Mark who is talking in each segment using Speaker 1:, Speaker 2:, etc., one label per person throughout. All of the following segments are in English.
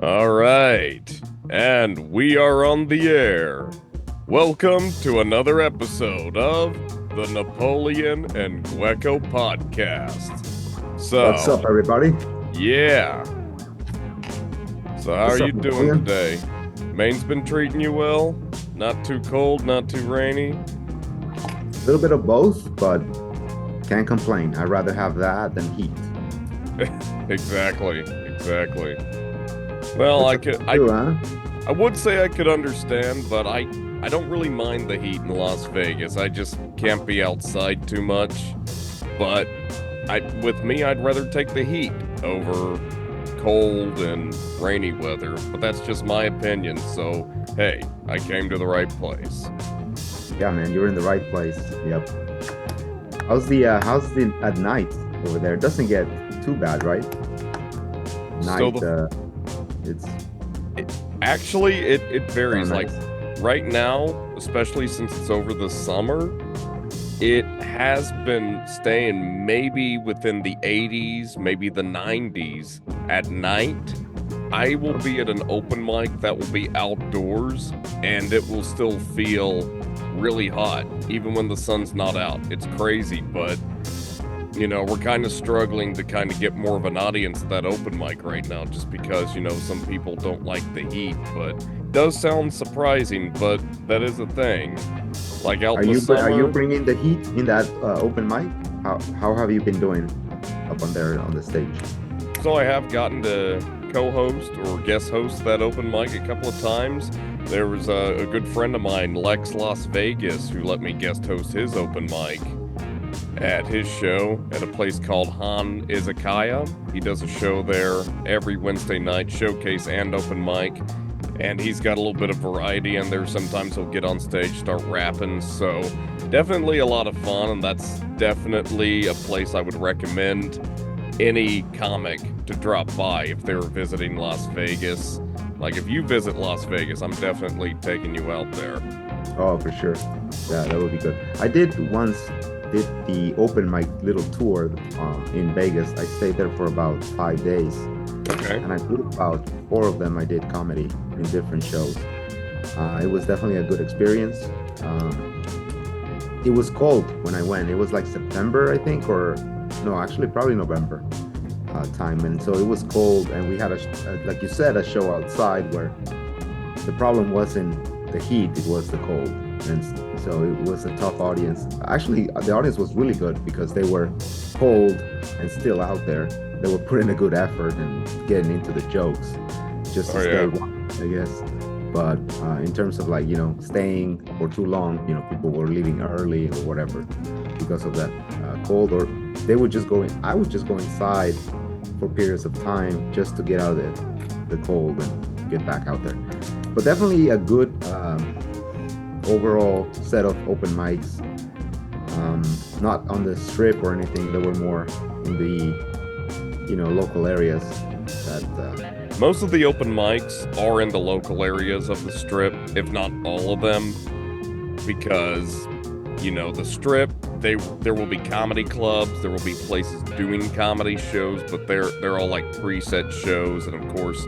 Speaker 1: All right, and we are on the air. Welcome to another episode of the Napoleon and Gueco podcast.
Speaker 2: What's up,
Speaker 1: So,
Speaker 2: everybody?
Speaker 1: yeah. So, how are
Speaker 2: What's
Speaker 1: you
Speaker 2: up,
Speaker 1: doing
Speaker 2: Napoleon?
Speaker 1: today? Maine's been treating you well? Not too cold, not too rainy?
Speaker 2: A little bit of both, but can't complain. I'd rather have that than heat.
Speaker 1: Exactly. Well,
Speaker 2: That's
Speaker 1: I
Speaker 2: up
Speaker 1: could
Speaker 2: to
Speaker 1: I
Speaker 2: you, huh?
Speaker 1: I would say I could understand, but I don't really mind the heat in Las Vegas. I just can't be outside too much. But with me, I'd rather take the heat over cold and rainy weather. But that's just my opinion. So, hey, I came to the right place.
Speaker 2: Yeah, man, you're in the right place. Yep. How's the at night over there? It doesn't get too bad, right?
Speaker 1: So
Speaker 2: Night, it's
Speaker 1: it, actually it
Speaker 2: kind of
Speaker 1: varies. Like
Speaker 2: nice.
Speaker 1: right now, especially since it's over the summer, it has been staying maybe within the 80s, maybe the 90s at night. I will be at an open mic that will be outdoors and it will still feel really hot even when the sun's not out. It's crazy, but we're kind of struggling to kind of get more of an audience at that open mic right now just because, some people don't like the heat, but it does sound surprising, but that is a thing. Like out
Speaker 2: Are
Speaker 1: in the
Speaker 2: you
Speaker 1: summer.
Speaker 2: bringing the heat in that open mic? How have you been doing up on there on the stage?
Speaker 1: So I have gotten to co-host or guest host that open mic a couple of times. There was a good friend of mine, Lex Las Vegas, who let me guest host his open mic at his show at a place called Han Izakaya. He does a show there every Wednesday night, showcase and open mic. And he's got a little bit of variety in there. Sometimes he'll get on stage, start rapping. So definitely a lot of fun. And that's definitely a place I would recommend any comic to drop by if they're visiting Las Vegas. Like if you visit Las Vegas, I'm definitely taking you out there.
Speaker 2: Oh, for sure. Yeah, that would be good. I did the open mic little tour in Vegas. I stayed there for about 5 days,
Speaker 1: Okay.
Speaker 2: and I did about four of them. I did comedy in different shows. It was definitely a good experience. It was cold when I went. It was like September, I think, or no, actually probably November time, and so it was cold. And we had like you said, a show outside where the problem wasn't the heat, it was the cold. And so it was a tough audience. Actually, the audience was really good because they were cold and still out there. They were putting a good effort and getting into the jokes just to
Speaker 1: Oh
Speaker 2: stay
Speaker 1: yeah.
Speaker 2: warm, I guess. But in terms of like, staying for too long, people were leaving early or whatever because of that cold, or they would just go in. I would just go inside for periods of time just to get out of the cold and get back out there. But definitely a good overall set of open mics. Not on the strip or anything. There were more in the local areas that
Speaker 1: Most of the open mics are in the local areas of the strip, if not all of them, because the strip, there will be comedy clubs, there will be places doing comedy shows, but they're all like preset shows, and of course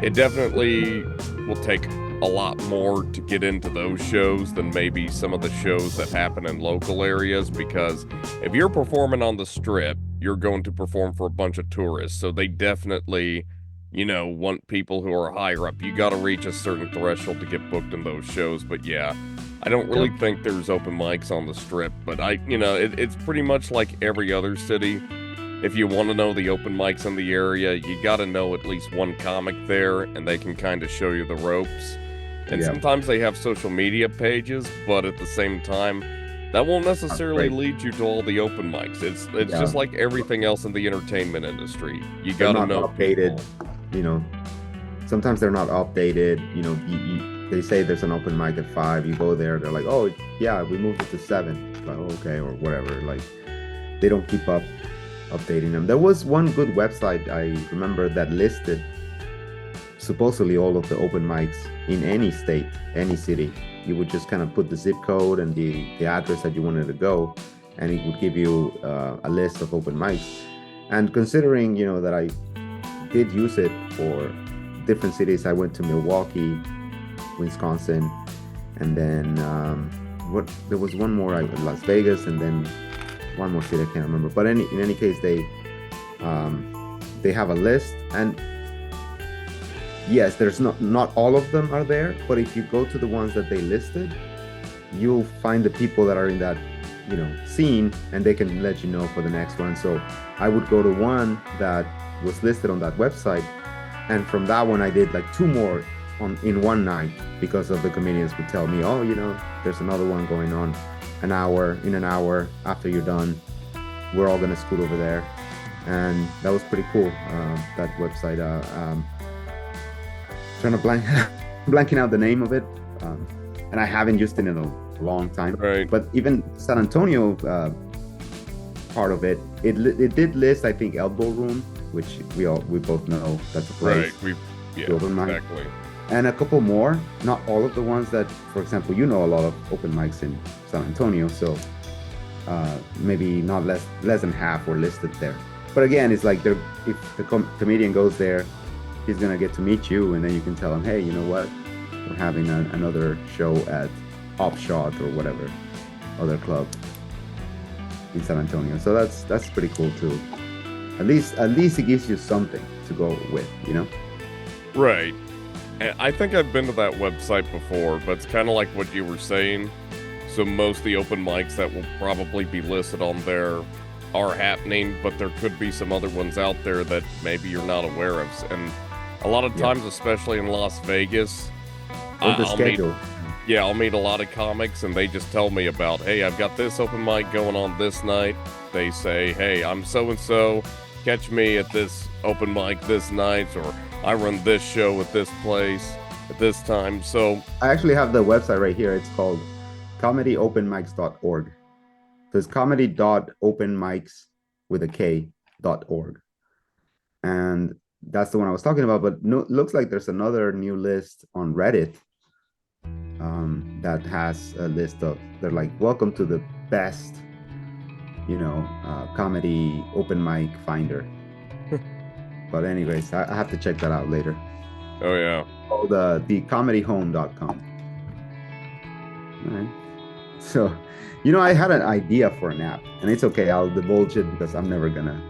Speaker 1: it definitely will take a lot more to get into those shows than maybe some of the shows that happen in local areas, because if you're performing on the strip, you're going to perform for a bunch of tourists, so they definitely want people who are higher up. You got to reach a certain threshold to get booked in those shows. But yeah, I don't
Speaker 2: yeah,
Speaker 1: really think there's open mics on the strip, but it's pretty much like every other city. If you want to know the open mics in the area, you got to know at least one comic there, and they can kind of show you the ropes. And
Speaker 2: yeah,
Speaker 1: sometimes they have social media pages, but at the same time, that won't necessarily
Speaker 2: great.
Speaker 1: lead you to all the open mics. It's
Speaker 2: Yeah,
Speaker 1: just like everything else in the entertainment industry. You
Speaker 2: they're
Speaker 1: got to
Speaker 2: not
Speaker 1: know people.
Speaker 2: updated. You know, sometimes they're not updated. They say there's an open mic at 5. You go there, they're like, oh yeah, we moved it to 7. Like, oh, okay, or whatever. Like they don't keep up updating them. There was one good website I remember that listed supposedly all of the open mics in any state, any city. You would just kind of put the zip code and the address that you wanted to go, and it would give you a list of open mics. And considering that I did use it for different cities. I went to Milwaukee, Wisconsin, and then what? There was one more, Las Vegas, and then one more city I can't remember. But in any case, they have a list, and yes, there's not all of them are there, but if you go to the ones that they listed, you'll find the people that are in that scene, and they can let you know for the next one. So I would go to one that was listed on that website, and from that one I did like two more in one night, because of the comedians would tell me, oh, there's another one going on in an hour after you're done, we're all gonna scoot over there. And that was pretty cool. That website, trying to blanking out the name of it, and I haven't used it in a long time.
Speaker 1: Right.
Speaker 2: But even San Antonio, part of it did list, I think, Elbow Room, which we both know that's a place.
Speaker 1: Right. Exactly.
Speaker 2: And a couple more, not all of the ones that, for example, a lot of open mics in San Antonio, so maybe not less than half were listed there. But again, it's like if the comedian goes there, he's gonna get to meet you, and then you can tell him, hey, you know what, we're having another show at Upshot or whatever other club in San Antonio. So that's pretty cool too. At least it gives you something to go with,
Speaker 1: Right. And I think I've been to that website before, but it's kind of like what you were saying. So most of the open mics that will probably be listed on there are happening, but there could be some other ones out there that maybe you're not aware of. And a lot of times, especially in Las Vegas, I'll meet a lot of comics, and they just tell me about, hey, I've got this open mic going on this night. They say, hey, I'm so-and-so, catch me at this open mic this night, or I run this show at this place at this time. So
Speaker 2: I actually have the website right here. It's called comedyopenmics.org. So it's comedy.openmics with a K.org. And that's the one I was talking about. But looks like there's another new list on Reddit that has a list of, they're like, welcome to the best, comedy open mic finder. But anyways, I have to check that out later.
Speaker 1: Oh, yeah.
Speaker 2: Called thecomedyhome.com. All right. So, I had an idea for an app, and it's okay, I'll divulge it because I'm never gonna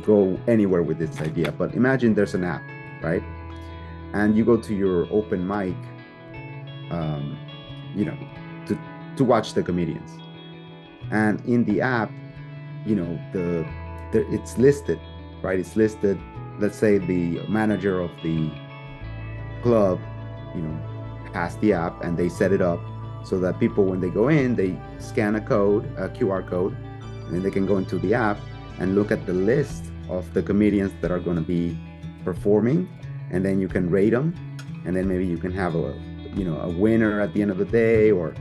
Speaker 2: go anywhere with this idea. But imagine there's an app, right? And you go to your open mic, to watch the comedians. And in the app, it's listed, right? It's listed. Let's say the manager of the club, has the app, and they set it up so that people, when they go in, they scan a QR code, and then they can go into the app and look at the list of the comedians that are going to be performing, and then you can rate them, and then maybe you can have a winner at the end of the day, or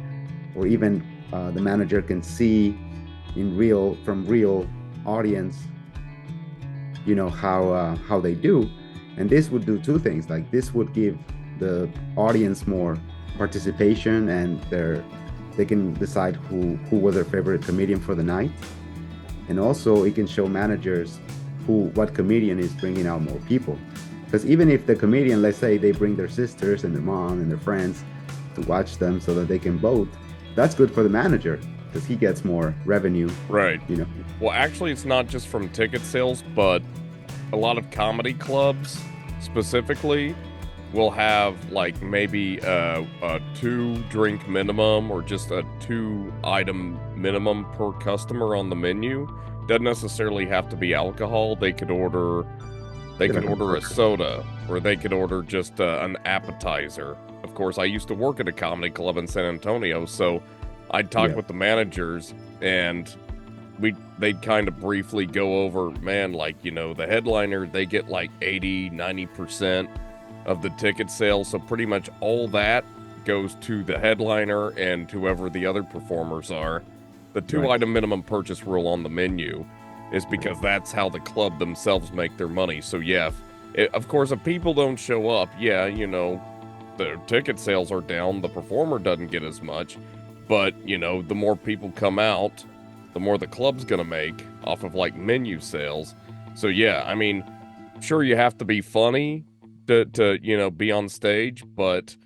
Speaker 2: even the manager can see from real audience, how they do. And this would do two things. Like, this would give the audience more participation, and they can decide who was their favorite comedian for the night. And also it can show managers what comedian is bringing out more people. Because even if the comedian, let's say they bring their sisters and their mom and their friends to watch them so that they can vote, that's good for the manager because he gets more revenue.
Speaker 1: Right. Well, actually, it's not just from ticket sales, but a lot of comedy clubs specifically will have like maybe a 2-drink minimum, or just a 2-item minimum per customer on the menu. Doesn't necessarily have to be alcohol. They could order a soda, or they could order just an appetizer. Of course, I used to work at a comedy club in San Antonio, so I'd talk with the managers, and they'd kind of briefly go over, man, like, the headliner, they get like 80-90% of the ticket sales, so pretty much all that goes to the headliner and whoever the other performers are. The 2-item minimum purchase rule on the menu is because that's how the club themselves make their money. So yeah, of course, if people don't show up, their ticket sales are down, the performer doesn't get as much, but the more people come out, the more the club's gonna make off of like menu sales. So yeah, I mean, sure, you have to be funny, to be on stage, but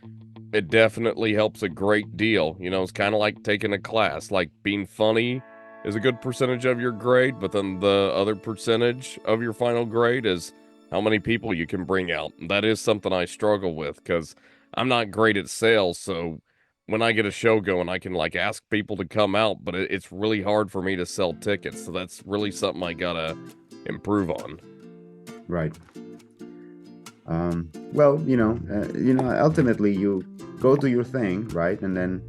Speaker 1: it definitely helps a great deal. It's kind of like taking a class. Like being funny is a good percentage of your grade, but then the other percentage of your final grade is how many people you can bring out. That is something I struggle with because I'm not great at sales. So when I get a show going, I can like ask people to come out, but it's really hard for me to sell tickets. So that's really something I gotta improve on.
Speaker 2: Right. Well, ultimately you go do your thing, right? And then,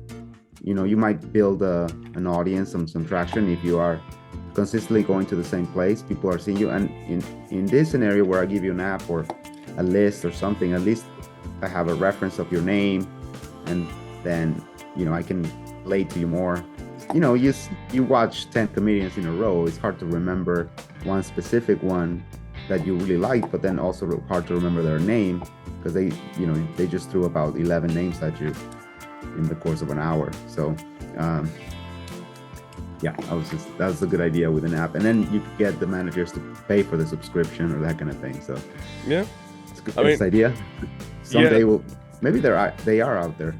Speaker 2: you might build an audience, some traction if you are consistently going to the same place. People are seeing you, and in this scenario where I give you an app or a list or something, at least I have a reference of your name, and then I can relate to you more. You watch 10 comedians in a row, it's hard to remember one specific one that you really like, but then also hard to remember their name because they just threw about 11 names at you in the course of an hour. So yeah, that's a good idea with an app, and then you could get the managers to pay for the subscription or that kind of thing. So
Speaker 1: yeah,
Speaker 2: it's a good idea. Someday maybe they are out there,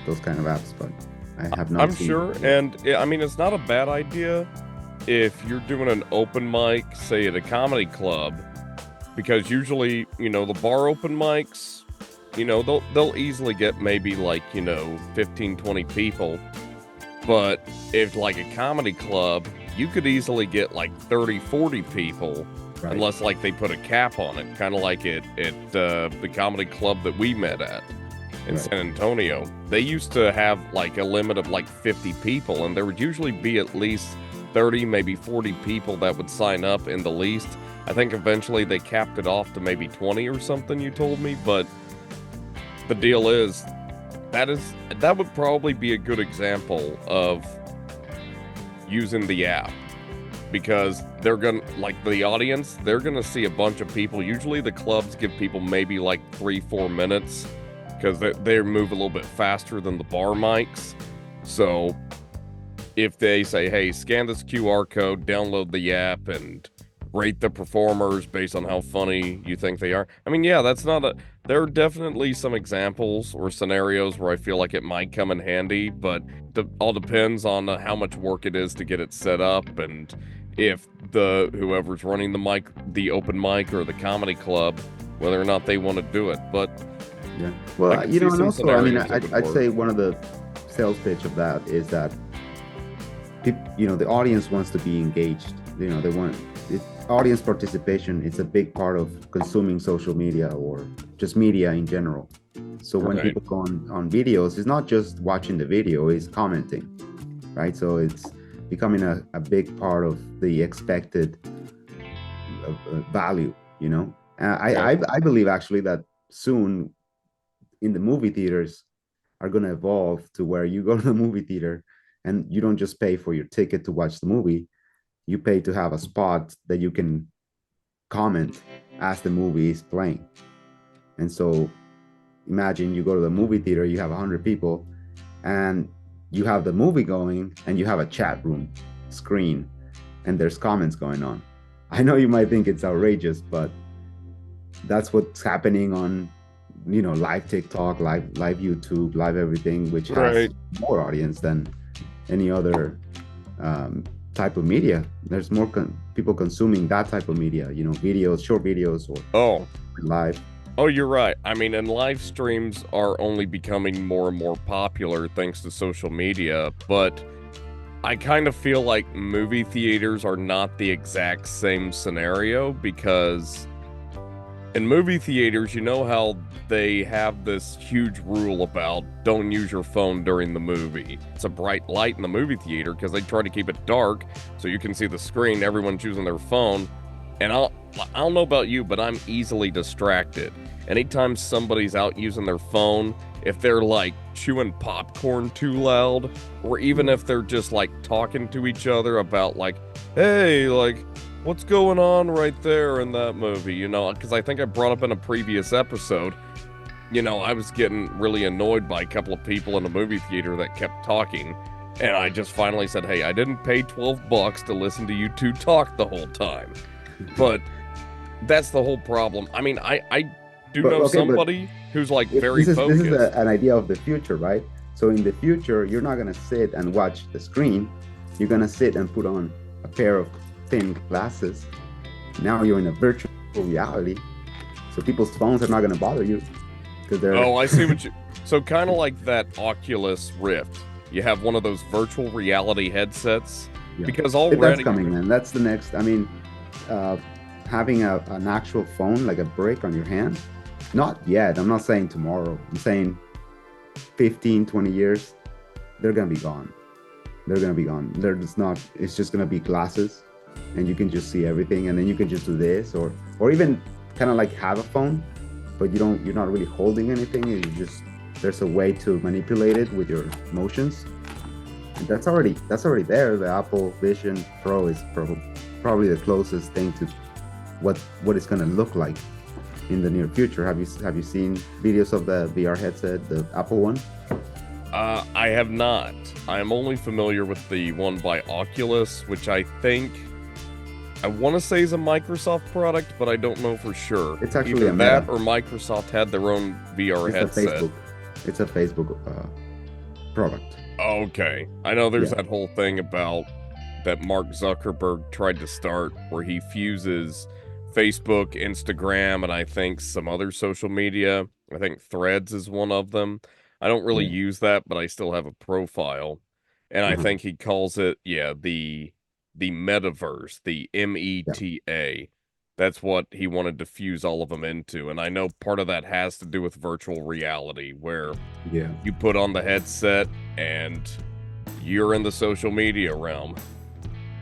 Speaker 2: those kind of apps, but I have not.
Speaker 1: I'm sure, and it's not a bad idea if you're doing an open mic, say at a comedy club, because usually the bar open mics, they'll easily get maybe like 15, 20 people. But if like a comedy club, you could easily get like 30, 40 people, right, unless like they put a cap on it, kind of like at the comedy club that we met at in San Antonio. They used to have like a limit of like 50 people, and there would usually be at least 30, maybe 40 people that would sign up in the least. I think eventually they capped it off to maybe 20 or something, you told me, but the deal is that would probably be a good example of using the app, because they're gonna, like, the audience, they're gonna see a bunch of people. Usually the clubs give people maybe like 3-4 minutes because they move a little bit faster than the bar mics. So if they say, hey, scan this QR code, download the app, and rate the performers based on how funny you think they are. There are definitely some examples or scenarios where I feel like it might come in handy, but all depends on how much work it is to get it set up, and if whoever's running the open mic or the comedy club, whether or not they want to do it. But
Speaker 2: yeah, well, and also, I'd say one of the sales pitch of that is that the audience wants to be engaged. They want audience participation. It's a big part of consuming social media or just media in general. So when people go on videos, it's not just watching the video, it's commenting, right? So it's becoming a big part of the expected value. I believe actually that soon in the movie theaters are going to evolve to where you go to the movie theater and you don't just pay for your ticket to watch the movie. You pay to have a spot that you can comment as the movie is playing. And so imagine you go to the movie theater, you have 100 people, and you have the movie going, and you have a chat room screen, and there's comments going on. I know you might think it's outrageous, but that's what's happening on, live TikTok, live YouTube, live everything, which has more audience than any other type of media. There's more people consuming that type of media, videos, short videos, or live.
Speaker 1: Oh, you're right. And live streams are only becoming more and more popular thanks to social media, but I kind of feel like movie theaters are not the exact same scenario, because in movie theaters, how they have this huge rule about don't use your phone during the movie. It's a bright light in the movie theater because they try to keep it dark so you can see the screen. Everyone's using their phone. And I don't know about you, but I'm easily distracted. Anytime somebody's out using their phone, if they're like chewing popcorn too loud, or even if they're just like talking to each other about like, hey, like, what's going on right there in that movie, because I think I brought up in a previous episode, I was getting really annoyed by a couple of people in a movie theater that kept talking, and I just finally said, hey, I didn't pay $12 to listen to you two talk the whole time. But that's the whole problem. do
Speaker 2: But
Speaker 1: know
Speaker 2: okay, but
Speaker 1: somebody who's like very
Speaker 2: this is
Speaker 1: focused.
Speaker 2: an idea of the future, right? So in the future, you're not gonna sit and watch the screen. You're gonna sit and put on a pair of thin glasses. Now you're in a virtual reality, so people's phones are not gonna bother you because they're.
Speaker 1: Oh, I see what you. So kind of like that Oculus Rift. You have one of those virtual reality headsets
Speaker 2: Yeah.
Speaker 1: because
Speaker 2: That's
Speaker 1: already.
Speaker 2: coming, man. That's the next. I mean, uh, having an actual phone, like a brick on your hand, not yet. I'm not saying tomorrow. I'm saying 15, 20 years, they're going to be gone. They're going to be gone. They're just not, it's just going to be glasses and you can just see everything. And then you can just do this or even kind of like have a phone, but you're not really holding anything. You just, there's a way to manipulate it with your motions. And that's already there. The Apple Vision Pro is probably the closest thing to what it's going to look like in the near future. Have you seen videos of the VR headset, the Apple one?
Speaker 1: I have not. I am only familiar with the one by Oculus, which I want to say is a Microsoft product, but I don't know for sure.
Speaker 2: It's actually
Speaker 1: either
Speaker 2: a
Speaker 1: that
Speaker 2: Meta.
Speaker 1: or Microsoft had their own VR headset.
Speaker 2: It's a Facebook product.
Speaker 1: Okay, I know there's
Speaker 2: Yeah.
Speaker 1: that whole thing about that Mark Zuckerberg tried to start where he fuses Facebook, Instagram, and I think some other social media. I think Threads is one of them. I don't really
Speaker 2: Yeah.
Speaker 1: use that, but I still have a profile. And I
Speaker 2: Uh-huh.
Speaker 1: think he calls it, yeah, the metaverse, the
Speaker 2: Yeah.
Speaker 1: META. That's what he wanted to fuse all of them into. And I know part of that has to do with virtual reality, where
Speaker 2: Yeah.
Speaker 1: you put on the headset and you're in the social media realm.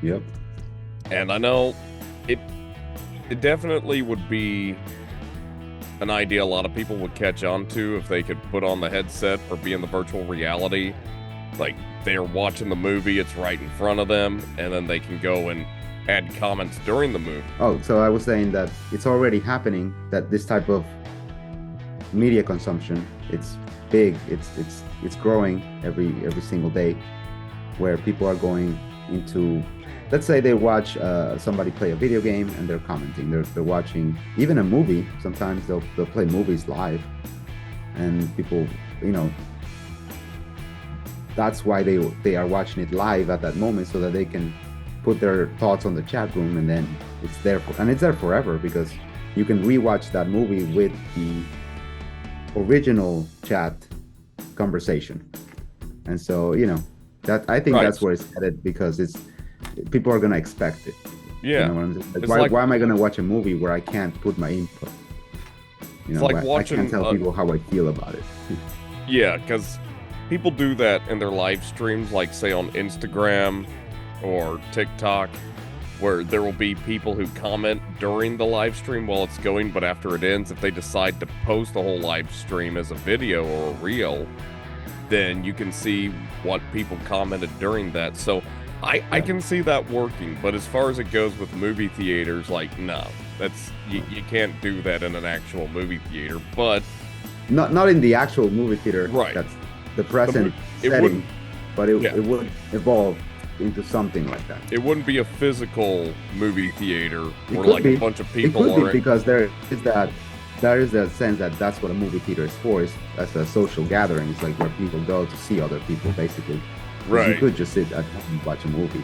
Speaker 2: Yep.
Speaker 1: And I know it definitely would be an idea a lot of people would catch on to if they could put on the headset or be in the virtual reality. Like they're watching the movie, it's right in front of them, and then they can go and add comments during the movie.
Speaker 2: Oh, so I was saying that it's already happening, that this type of media consumption, it's big, it's growing every single day, where people are going into, let's say they watch somebody play a video game and they're commenting, they're watching even a movie. Sometimes they'll play movies live, and people, that's why they are watching it live at that moment, so that they can put their thoughts on the chat room, and then it's there it's there forever, because you can rewatch that movie with the original chat conversation. And so that, I think
Speaker 1: Right.
Speaker 2: that's where it's headed, because people are going to expect it.
Speaker 1: Yeah.
Speaker 2: You know what I'm saying?
Speaker 1: It's
Speaker 2: why am I going to watch a movie where I can't put my input?
Speaker 1: It's like watching,
Speaker 2: I can't tell people how I feel about it.
Speaker 1: Yeah, because people do that in their live streams, like say on Instagram or TikTok, where there will be people who comment during the live stream while it's going, but after it ends, if they decide to post the whole live stream as a video or a reel, then you can see what people commented during that. So I can see that working, but as far as it goes with movie theaters, like, no, that's you can't do that in an actual movie theater. But
Speaker 2: not in the actual movie theater.
Speaker 1: Right.
Speaker 2: That's the present setting, but it would evolve into something like that.
Speaker 1: It wouldn't be a physical movie theater
Speaker 2: It
Speaker 1: where
Speaker 2: could
Speaker 1: like
Speaker 2: be.
Speaker 1: a bunch of
Speaker 2: It
Speaker 1: people
Speaker 2: could
Speaker 1: are
Speaker 2: be, because there is that sense that that's what a movie theater is for. Is as a social gathering. It's like where people go to see other people, basically.
Speaker 1: right.
Speaker 2: You could just sit at home and watch a movie,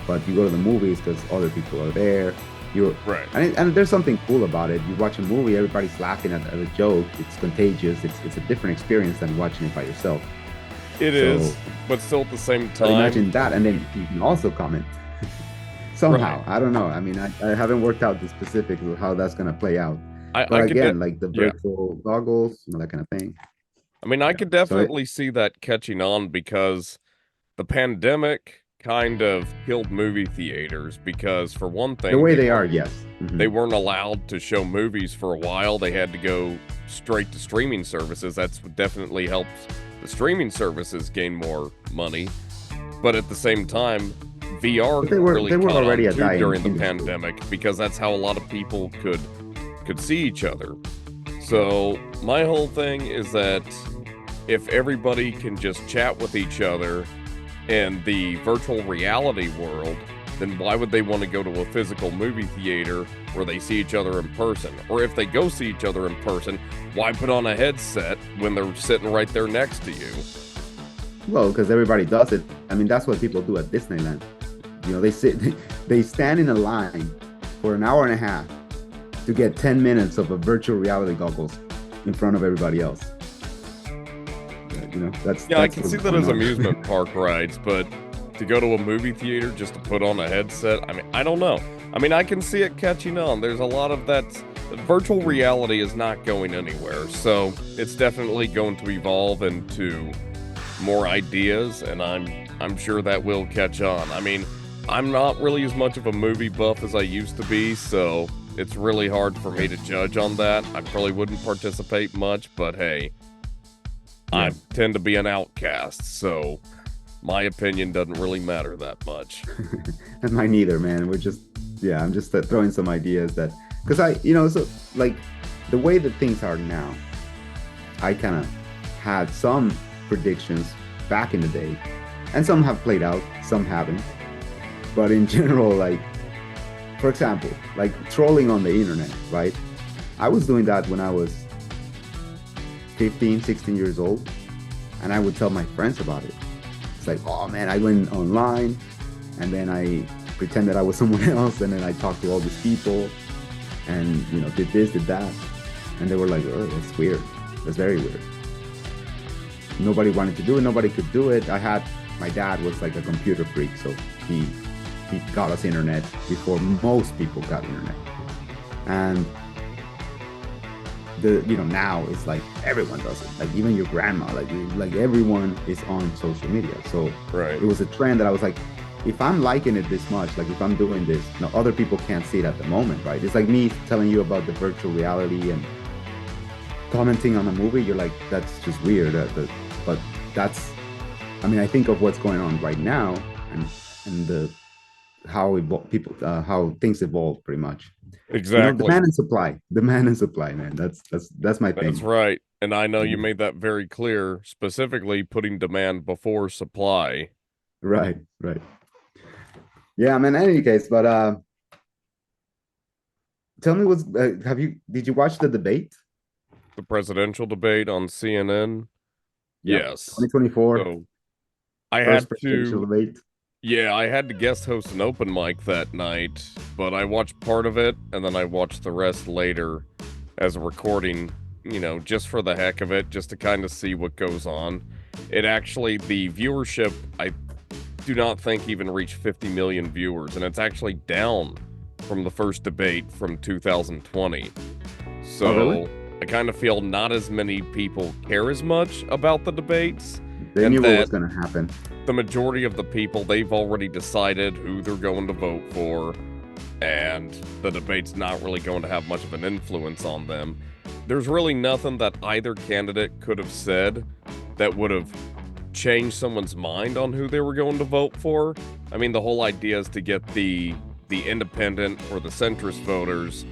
Speaker 2: but you go to the movies because other people are there.
Speaker 1: Right.
Speaker 2: And there's something cool about it. You watch a movie, everybody's laughing at a joke. It's contagious. It's a different experience than watching it by yourself.
Speaker 1: It is, but still at the same
Speaker 2: But
Speaker 1: time.
Speaker 2: imagine that, and then you can also comment somehow.
Speaker 1: Right.
Speaker 2: I don't know. I mean, I haven't worked out the specifics of how that's gonna play out. But
Speaker 1: I could
Speaker 2: again, like the virtual goggles, that kind of thing.
Speaker 1: I could definitely see that catching on, because the pandemic kind of killed movie theaters, because for one thing,
Speaker 2: The way they are, yes. Mhm.
Speaker 1: they weren't allowed to show movies for a while. They had to go straight to streaming services. That's what definitely helped the streaming services gain more money. But at the same time, VR
Speaker 2: But they were
Speaker 1: caught
Speaker 2: already
Speaker 1: on
Speaker 2: a
Speaker 1: too
Speaker 2: dying
Speaker 1: during the
Speaker 2: industry.
Speaker 1: pandemic, because that's how a lot of people could see each other. So my whole thing is that if everybody can just chat with each other in the virtual reality world, then why would they want to go to a physical movie theater where they see each other in person? Or if they go see each other in person, why put on a headset when they're sitting right there next to you?
Speaker 2: Well, because everybody does it. I mean, that's what people do at Disneyland. They they stand in a line for an hour and a half to get 10 minutes of a virtual reality goggles in front of everybody else. That's
Speaker 1: I can see that as amusement park rides, but to go to a movie theater just to put on a headset, I mean, I don't know. I mean, I can see it catching on. There's a lot of that. Virtual reality is not going anywhere, so it's definitely going to evolve into more ideas, and I'm sure that will catch on. I mean, I'm not really as much of a movie buff as I used to be, so it's really hard for me to judge on that. I probably wouldn't participate much, but hey, I tend to be an outcast, so my opinion doesn't really matter that much.
Speaker 2: And mine neither, man. I'm just throwing some ideas that, because so like the way that things are now, I kind of had some predictions back in the day, and some have played out, some haven't. But in general, like, for example, like trolling on the internet, right? I was doing that when I was 15, 16 years old, and I would tell my friends about it. It's like, oh man, I went online, and then I pretended I was someone else, and then I talked to all these people, and did this, did that, and they were like, oh, that's weird. That's very weird. Nobody wanted to do it. Nobody could do it. My dad was like a computer freak, so he got us internet before most people got internet. And now it's like everyone does it. Like even your grandma, like everyone is on social media. So
Speaker 1: It
Speaker 2: was a trend that I was like, if I'm liking it this much, like if I'm doing this, other people can't see it at the moment, right? It's like me telling you about the virtual reality and commenting on a movie. You're like, that's just weird. But that's, I think of what's going on right now and how things evolve pretty much.
Speaker 1: Exactly.
Speaker 2: Demand and supply, man. That's my thing.
Speaker 1: That's right. And I know you made that very clear, specifically putting demand before supply.
Speaker 2: Right. Yeah, I mean, in any case, but tell me did you watch the debate?
Speaker 1: The presidential debate on CNN? Yes.
Speaker 2: 2024.
Speaker 1: So I had to
Speaker 2: debate.
Speaker 1: Yeah, I had to guest host an open mic that night, but I watched part of it and then I watched the rest later as a recording, just for the heck of it, just to kind of see what goes on. The viewership, I do not think even reached 50 million viewers, and it's actually down from the first debate from 2020. So
Speaker 2: Oh, really?
Speaker 1: I kind of feel not as many people care as much about the debates.
Speaker 2: They knew what was going to happen.
Speaker 1: The majority of the people, they've already decided who they're going to vote for, and the debate's not really going to have much of an influence on them. There's really nothing that either candidate could have said that would have changed someone's mind on who they were going to vote for. I mean, the whole idea is to get the independent or the centrist voters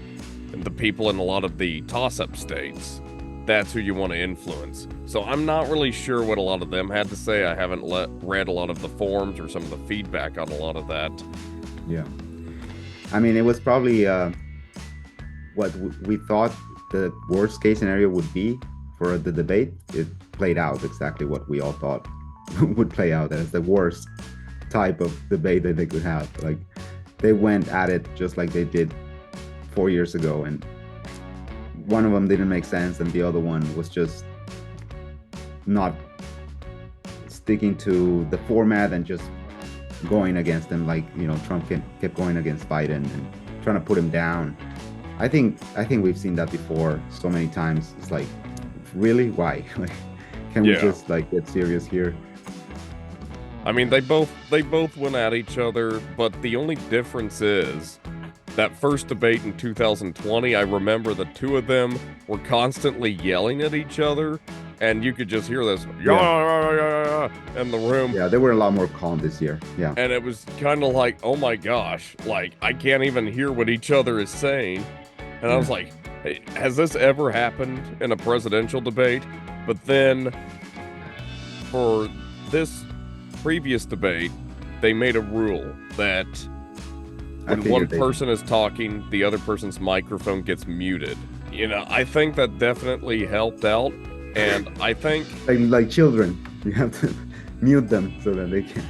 Speaker 1: and the people in a lot of the toss-up states. That's who you want to influence. So I'm not really sure what a lot of them had to say. I haven't read a lot of the forums or some of the feedback on a lot of that.
Speaker 2: Yeah. I mean, it was probably what we thought the worst case scenario would be for the debate. It played out exactly what we all thought would play out as the worst type of debate that they could have. Like, they went at it just like they did 4 years ago, and one of them didn't make sense, and the other one was just not sticking to the format and just going against him. Like, Trump kept going against Biden and trying to put him down. I think we've seen that before so many times. It's like, really? Why? Like, can we just get serious here?
Speaker 1: I mean, they both went at each other, but the only difference is that first debate in 2020, I remember the two of them were constantly yelling at each other, and you could just hear this in the room.
Speaker 2: Yeah, they were a lot more calm this year. Yeah.
Speaker 1: And it was kind of like, oh my gosh, like, I can't even hear what each other is saying. And I was like, hey, has this ever happened in a presidential debate? But then for this previous debate, they made a rule that when one
Speaker 2: figured they
Speaker 1: person is talking, the other person's microphone gets muted. I think that definitely helped out, and I think
Speaker 2: like children, you have to mute them so that they can.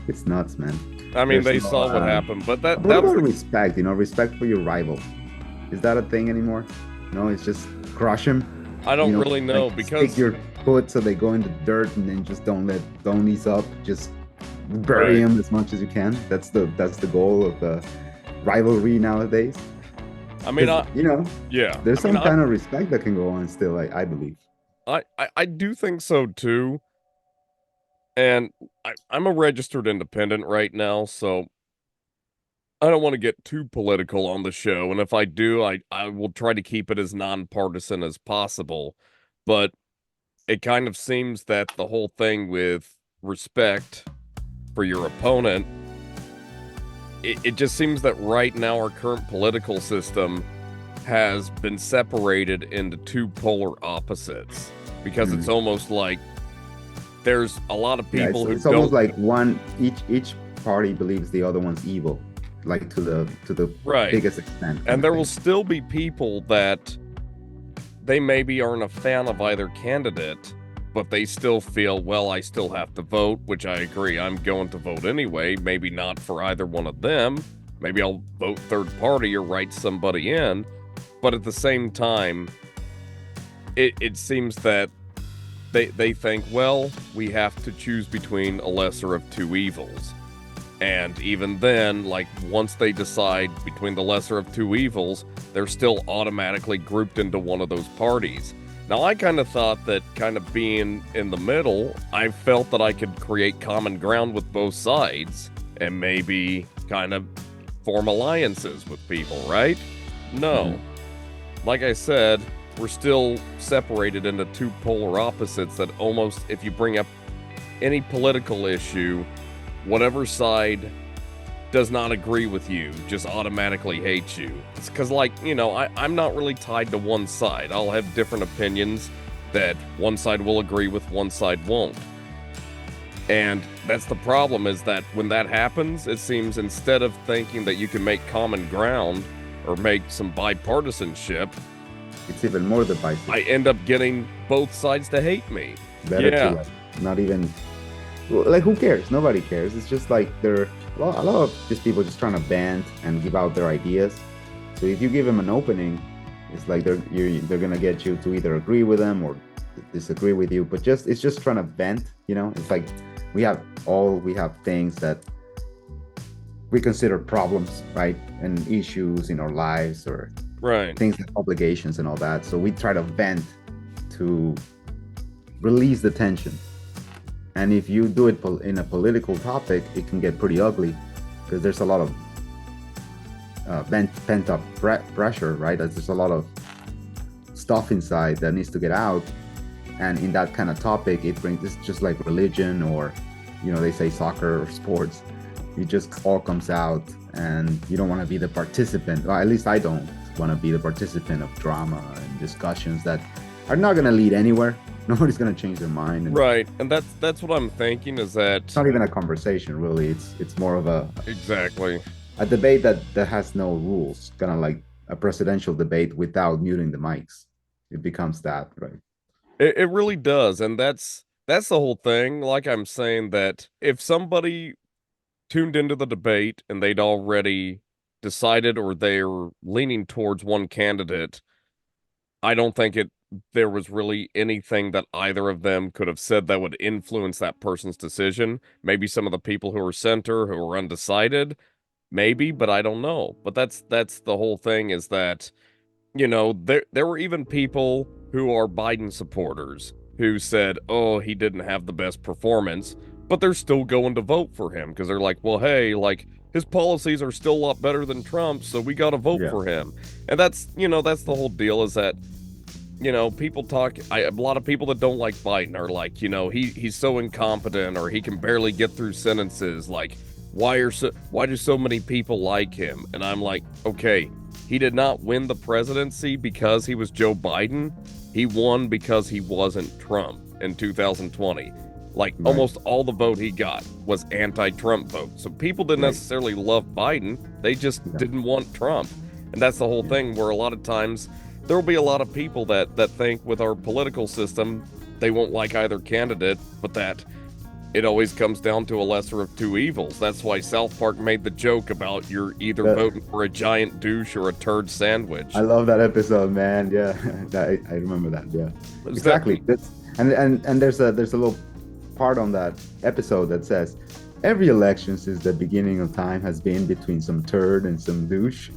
Speaker 2: It's nuts, man.
Speaker 1: I mean,
Speaker 2: There's
Speaker 1: they
Speaker 2: no,
Speaker 1: saw what happened, but that
Speaker 2: what
Speaker 1: was
Speaker 2: about respect? Respect for your rival. Is that a thing anymore? No, it's just crush him.
Speaker 1: I don't really know
Speaker 2: like
Speaker 1: because
Speaker 2: stick your foot so they go in the dirt and then just don't ease up. Just bury
Speaker 1: Right.
Speaker 2: him as much as you can. That's the goal of the rivalry nowadays.
Speaker 1: I mean, yeah.
Speaker 2: There's
Speaker 1: I mean,
Speaker 2: some kind of respect that can go on still. I believe.
Speaker 1: I do think so too. And I'm a registered independent right now, so I don't want to get too political on the show. And if I do, I will try to keep it as nonpartisan as possible. But it kind of seems that the whole thing with respect for your opponent, it just seems that right now our current political system has been separated into two polar opposites because it's almost like there's a lot of people who
Speaker 2: it's
Speaker 1: don't.
Speaker 2: almost like each party believes the other one's evil, like to the
Speaker 1: Right.
Speaker 2: biggest extent.
Speaker 1: And there will still be people that they maybe aren't a fan of either candidate, but they still feel, well, I still have to vote, which I agree. I'm going to vote anyway. Maybe not for either one of them. Maybe I'll vote third party or write somebody in. But at the same time, it seems that they think, well, we have to choose between a lesser of two evils. And even then, like, once they decide between the lesser of two evils, they're still automatically grouped into one of those parties. Now, I kind of thought that kind of being in the middle, I felt that I could create common ground with both sides and maybe kind of form alliances with people, right? No. Like I said, we're still separated into two polar opposites that almost, if you bring up any political issue, whatever side does not agree with you just automatically hates you. It's because, like, I'm not really tied to one side. I'll have different opinions that one side will agree with, one side won't. And that's the problem, is that when that happens, it seems instead of thinking that you can make common ground or make some bipartisanship,
Speaker 2: it's even more divisive.
Speaker 1: I end up getting both sides to hate me.
Speaker 2: Better to not even. Like, who cares? Nobody cares. It's just like a lot of these people just trying to band and give out their ideas. So if you give them an opening, it's like they're gonna get you to either agree with them or disagree with you. But it's just trying to vent. It's like we have things that we consider problems, right, and issues in our lives, or things like obligations and all that. So we try to vent to release the tension. And if you do it in a political topic, it can get pretty ugly because there's a lot of pent-up pressure, right? There's a lot of stuff inside that needs to get out. And in that kind of topic, it's just like religion, or, they say soccer or sports. It just all comes out, and you don't want to be the participant. Well, at least I don't want to be the participant of drama and discussions that are not going to lead anywhere. Nobody's going to change their mind.
Speaker 1: Right. And that's what I'm thinking, is that
Speaker 2: it's not even a conversation, really. It's more of a debate that has no rules, kind of like a presidential debate without muting the mics. It becomes that, right?
Speaker 1: It really does. And that's the whole thing. Like I'm saying, that if somebody tuned into the debate and they'd already decided, or they're leaning towards one candidate, I don't think there was really anything that either of them could have said that would influence that person's decision. Maybe some of the people who are center, who are undecided, maybe, but I don't know. But that's the whole thing, is that, there were even people who are Biden supporters who said, oh, he didn't have the best performance, but they're still going to vote for him because they're like, well, hey, like, his policies are still a lot better than Trump's, so we got to vote for him. And that's the whole deal, is that, people talk. A lot of people that don't like Biden are like, he's so incompetent, or he can barely get through sentences. Like, why do so many people like him? And I'm like, okay, he did not win the presidency because he was Joe Biden. He won because he wasn't Trump in 2020. Like
Speaker 2: Right.
Speaker 1: almost all the vote he got was anti-Trump vote. So people didn't
Speaker 2: Right.
Speaker 1: necessarily love Biden. They just
Speaker 2: Yeah.
Speaker 1: didn't want Trump. And that's the whole
Speaker 2: Yeah.
Speaker 1: thing where a lot of times there will be a lot of people that think with our political system they won't like either candidate, but that it always comes down to a lesser of two evils. That's why South Park made the joke about you're either
Speaker 2: That,
Speaker 1: voting for a giant douche or a turd sandwich.
Speaker 2: I love that episode, man. Yeah, I remember that. Yeah,
Speaker 1: Is that
Speaker 2: exactly. That's and there's a little part on that episode that says every election since the beginning of time has been between some turd and some douche.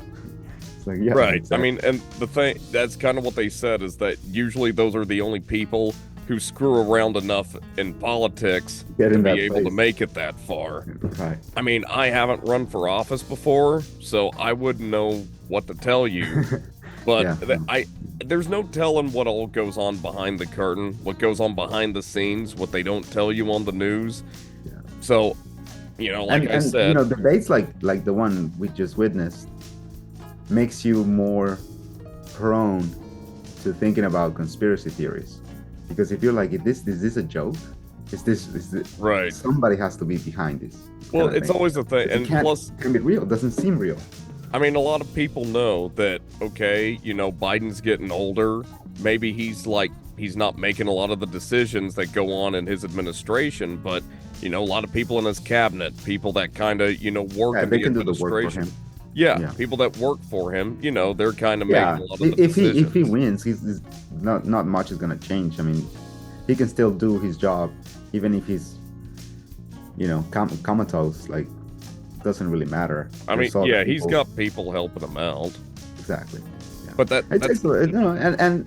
Speaker 2: It's like, yeah,
Speaker 1: right? I
Speaker 2: exactly.
Speaker 1: mean, and the thing that's kind of what they said is that usually those are the only people who screw around enough in politics
Speaker 2: Get
Speaker 1: to
Speaker 2: in
Speaker 1: be
Speaker 2: that
Speaker 1: able to
Speaker 2: place.
Speaker 1: make it that far.
Speaker 2: Right.
Speaker 1: I mean, I haven't run for office before, so I wouldn't know what to tell you. But
Speaker 2: Yeah.
Speaker 1: there's no telling what all goes on behind the curtain, what goes on behind the scenes, what they don't tell you on the news.
Speaker 2: Yeah.
Speaker 1: So, like I
Speaker 2: And
Speaker 1: said,
Speaker 2: debates like the one we just witnessed makes you more prone to thinking about conspiracy theories. Because if you're like, is this a joke? Is this
Speaker 1: right.
Speaker 2: somebody has to be behind this
Speaker 1: Well,
Speaker 2: kind of
Speaker 1: it's
Speaker 2: thing.
Speaker 1: always a thing.
Speaker 2: It
Speaker 1: And
Speaker 2: can't,
Speaker 1: plus,
Speaker 2: it can be real. It doesn't seem real.
Speaker 1: I mean, a lot of people know that, okay, Biden's getting older. Maybe he's not making a lot of the decisions that go on in his administration, but, a lot of people in his cabinet, people that kind of, work
Speaker 2: Yeah,
Speaker 1: in
Speaker 2: they
Speaker 1: the
Speaker 2: can do the work for
Speaker 1: administration.
Speaker 2: him.
Speaker 1: Yeah,
Speaker 2: Yeah.
Speaker 1: people that work for him, they're kind of
Speaker 2: Yeah,
Speaker 1: making a lot of the
Speaker 2: if he
Speaker 1: decisions.
Speaker 2: wins, he's not much is gonna change. I mean, he can still do his job, even if he's comatose. Like, doesn't really matter.
Speaker 1: I mean,
Speaker 2: There's other
Speaker 1: yeah, he's
Speaker 2: people-
Speaker 1: got people helping him out.
Speaker 2: exactly. Yeah.
Speaker 1: But that's
Speaker 2: And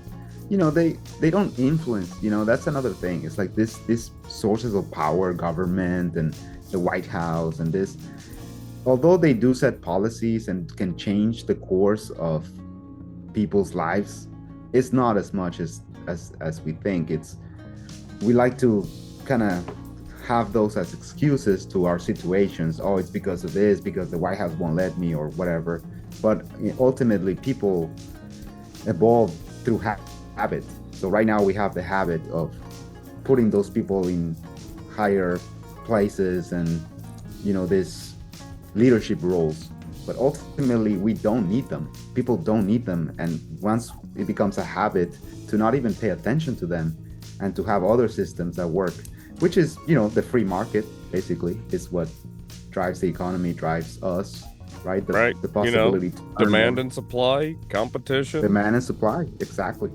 Speaker 2: they don't influence. That's another thing. It's like this sources of power, government, and the White House, and this. Although they do set policies and can change the course of people's lives, it's not as much as we think. We like to kind of have those as excuses to our situations. Oh, it's because of this, because the White House won't let me, or whatever. But ultimately, people evolve through habit. So right now we have the habit of putting those people in higher places and this leadership roles. But ultimately, we don't need them. People don't need them. And once it becomes a habit to not even pay attention to them and to have other systems that work, which is, the free market, basically, is what drives the economy, drives us, right?
Speaker 1: right.
Speaker 2: The possibility to earn
Speaker 1: Demand
Speaker 2: more.
Speaker 1: and supply, competition.
Speaker 2: Demand and supply, exactly.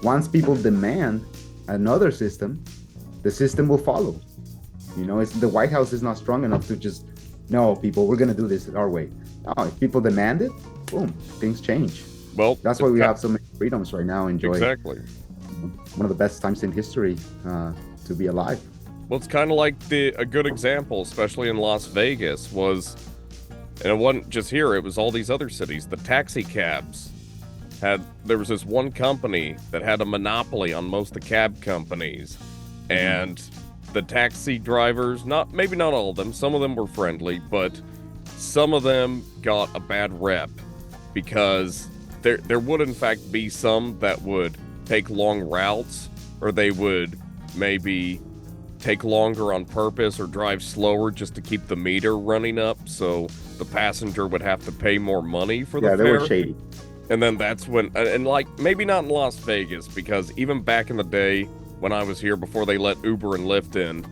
Speaker 2: Once people demand another system, the system will follow. The White House is not strong enough to just, no, people, we're going to do this our way. No, if people demand it, boom, things change.
Speaker 1: Well,
Speaker 2: That's why we have so many freedoms right now. Enjoy
Speaker 1: exactly.
Speaker 2: one of the best times in history to be alive.
Speaker 1: Well, it's kind of like a good example, especially in Las Vegas, was, and it wasn't just here, it was all these other cities. The taxi cabs there was this one company that had a monopoly on most of the cab companies. And the taxi drivers, maybe not all of them, some of them were friendly, but some of them got a bad rep because there would in fact be some that would take long routes, or they would maybe take longer on purpose or drive slower just to keep the meter running up, so the passenger would have to pay more money for the
Speaker 2: Yeah, they
Speaker 1: fare.
Speaker 2: were shady.
Speaker 1: And then that's when, and like, maybe not in Las Vegas, because even back in the day when I was here before they let Uber and Lyft in,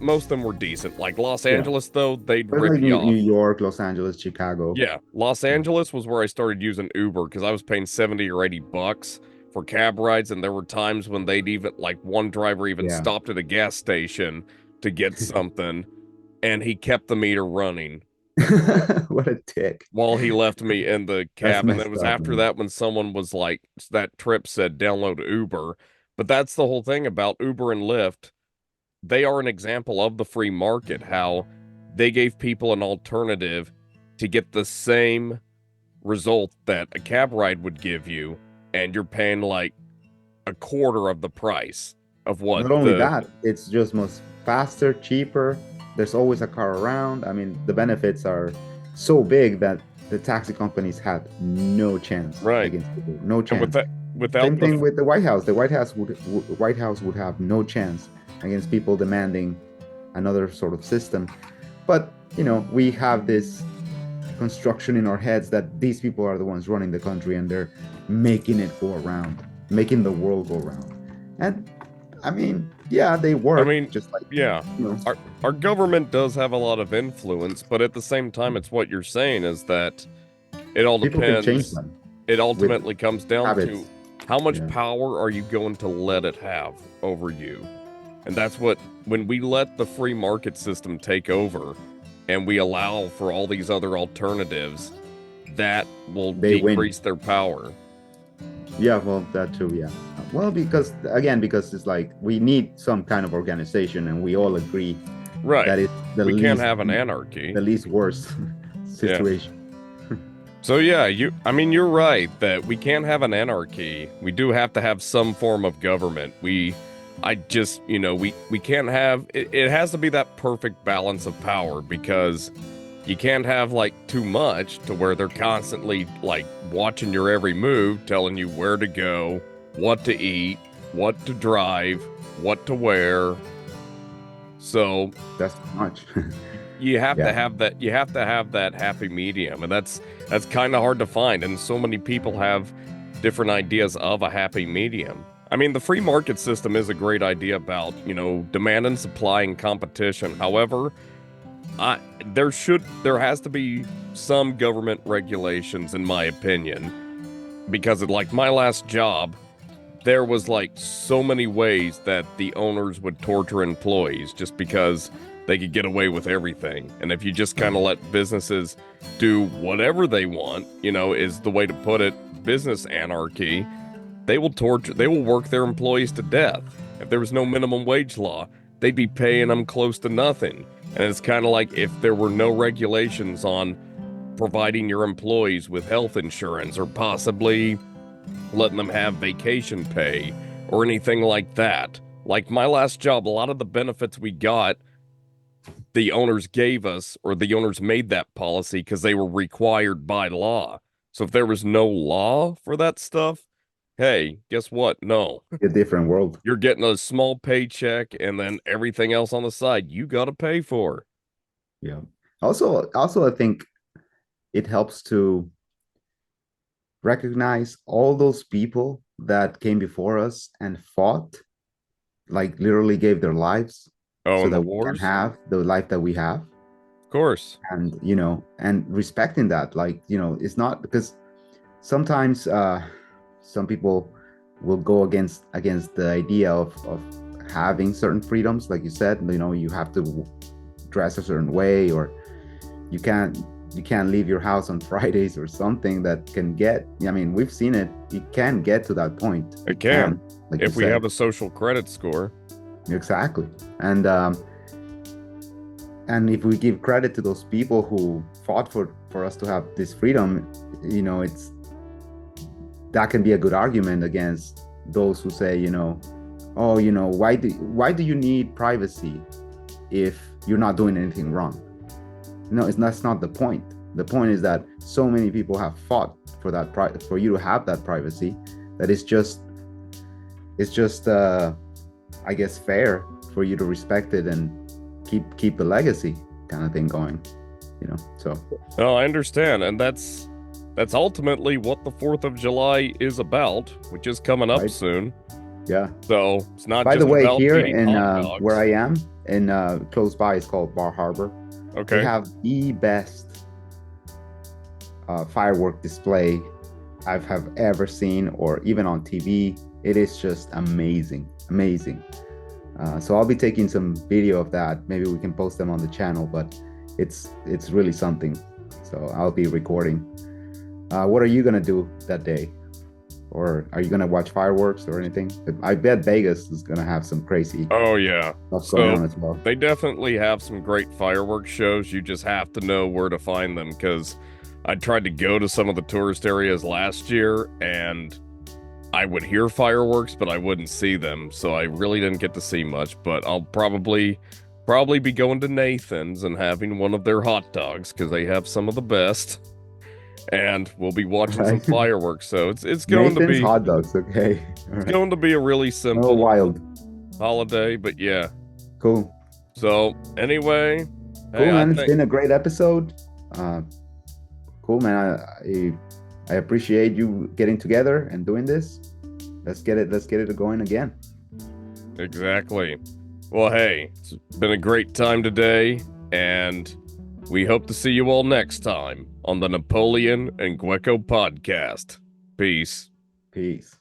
Speaker 1: most of them were decent. Like Los Angeles, though, they'd
Speaker 2: It was
Speaker 1: rip
Speaker 2: like
Speaker 1: you off.
Speaker 2: New York, Los Angeles, Chicago.
Speaker 1: Yeah, Los Angeles was where I started using Uber because I was paying $70 or $80 for cab rides, and there were times when they'd even, like, one driver even
Speaker 2: Yeah.
Speaker 1: stopped at a gas station to get something, and he kept the meter running
Speaker 2: What a dick.
Speaker 1: while he left me in the cab. And
Speaker 2: messed
Speaker 1: it was
Speaker 2: up,
Speaker 1: after
Speaker 2: man.
Speaker 1: that when someone was like, that trip said download Uber. But that's the whole thing about Uber and Lyft. They are an example of the free market, how they gave people an alternative to get the same result that a cab ride would give you, and you're paying like a quarter of the price of what
Speaker 2: Not only that, it's just much faster, cheaper. There's always a car around. I mean, the benefits are so big that the taxi companies had no chance
Speaker 1: Right.
Speaker 2: against people. No
Speaker 1: and
Speaker 2: chance.
Speaker 1: without
Speaker 2: Same
Speaker 1: the
Speaker 2: thing with the White House. The White House would have no chance against people demanding another sort of system. But we have this construction in our heads that these people are the ones running the country and they're making it go around, making the world go around. And I mean, yeah, they
Speaker 1: I
Speaker 2: work
Speaker 1: mean,
Speaker 2: just like
Speaker 1: yeah, our government does have a lot of influence, but at the same time, it's what you're saying is that it all
Speaker 2: people can change
Speaker 1: depends.
Speaker 2: them
Speaker 1: It
Speaker 2: with
Speaker 1: ultimately comes down to
Speaker 2: habits.
Speaker 1: how much
Speaker 2: Yeah,
Speaker 1: power are you going to let it have over you? And that's what, when we let the free market system take over and we allow for all these other alternatives, that will
Speaker 2: they win.
Speaker 1: decrease their power.
Speaker 2: Yeah, well, that too. Yeah. Well, because it's like we need some kind of organization, and we all agree
Speaker 1: Right.
Speaker 2: that it's
Speaker 1: We can't have an anarchy.
Speaker 2: the least worst
Speaker 1: Yeah.
Speaker 2: situation.
Speaker 1: So yeah, I mean, you're right that we can't have an anarchy. We do have to have some form of government. I just, we can't have, it has to be that perfect balance of power because you can't have like too much to where they're constantly like watching your every move, telling you where to go, what to eat, what to drive, what to wear. So
Speaker 2: That's too much.
Speaker 1: you have to
Speaker 2: Yeah.
Speaker 1: have that, happy medium, and that's kind of hard to find, and so many people have different ideas of a happy medium. I mean, the free market system is a great idea about, demand and supply and competition. However, I there has to be some government regulations, in my opinion, because of like my last job, there was like so many ways that the owners would torture employees just because they could get away with everything. And if you just kind of let businesses do whatever they want, is the way to put it, business anarchy, they will work their employees to death. If there was no minimum wage law, they'd be paying them close to nothing. And it's kind of like if there were no regulations on providing your employees with health insurance or possibly letting them have vacation pay or anything like that. Like my last job, a lot of the benefits we got, the owners gave us, or the owners made that policy because they were required by law. So if there was no law for that stuff, hey, guess what? No,
Speaker 2: A different world.
Speaker 1: you're getting a small paycheck and then everything else on the side you got to pay for.
Speaker 2: Yeah. Also, I think it helps to recognize all those people that came before us and fought, like literally gave their lives
Speaker 1: Oh,
Speaker 2: so
Speaker 1: and the
Speaker 2: that we can
Speaker 1: wars?
Speaker 2: have the life that we have.
Speaker 1: Of course.
Speaker 2: And and respecting that, like, it's not because sometimes some people will go against the idea of having certain freedoms, like you said, you have to dress a certain way, or you can't leave your house on Fridays or something that can get, I mean, we've seen it can get to that point.
Speaker 1: It can,
Speaker 2: like
Speaker 1: if
Speaker 2: you
Speaker 1: we
Speaker 2: said.
Speaker 1: have a social credit score.
Speaker 2: Exactly. And if we give credit to those people who fought for us to have this freedom, it's that can be a good argument against those who say, oh, why do you need privacy if you're not doing anything wrong? No, that's not the point. The point is that so many people have fought for that for you to have that privacy, that it's just I guess fair for you to respect it and keep the legacy kind of thing going, so.
Speaker 1: No, I understand, and that's ultimately what the 4th of July is about, which is coming up
Speaker 2: Right.
Speaker 1: soon.
Speaker 2: Yeah.
Speaker 1: So it's not
Speaker 2: By
Speaker 1: just
Speaker 2: the way,
Speaker 1: about
Speaker 2: here
Speaker 1: eating
Speaker 2: in
Speaker 1: hot dogs.
Speaker 2: where I am, in close by, it's called Bar Harbor. They
Speaker 1: Okay.
Speaker 2: have the best firework display have ever seen, or even on TV. It is just amazing. So I'll be taking some video of that. Maybe we can post them on the channel, but it's really something. So I'll be recording. What are you gonna do that day? Or are you gonna watch fireworks or anything? I bet Vegas is gonna have some crazy
Speaker 1: Oh yeah.
Speaker 2: stuff going on as well.
Speaker 1: They definitely have some great fireworks shows. You just have to know where to find them, because I tried to go to some of the tourist areas last year and I would hear fireworks, but I wouldn't see them. So I really didn't get to see much, but I'll probably be going to Nathan's and having one of their hot dogs because they have some of the best. And we'll be watching some
Speaker 2: Right.
Speaker 1: fireworks. So it's going to
Speaker 2: Nathan's
Speaker 1: be
Speaker 2: hot dogs. Okay. All
Speaker 1: it's
Speaker 2: right.
Speaker 1: going to be a really
Speaker 2: Oh,
Speaker 1: simple
Speaker 2: wild.
Speaker 1: holiday, but yeah.
Speaker 2: Cool.
Speaker 1: So anyway, hey,
Speaker 2: Cool,
Speaker 1: I
Speaker 2: man. It's
Speaker 1: think
Speaker 2: been a great episode. Uh, cool, man. I appreciate you getting together and doing this. Let's get it. Let's get it going again.
Speaker 1: exactly. Well, hey, it's been a great time today, and we hope to see you all next time on the Napoleon and Gueco podcast. Peace.
Speaker 2: Peace.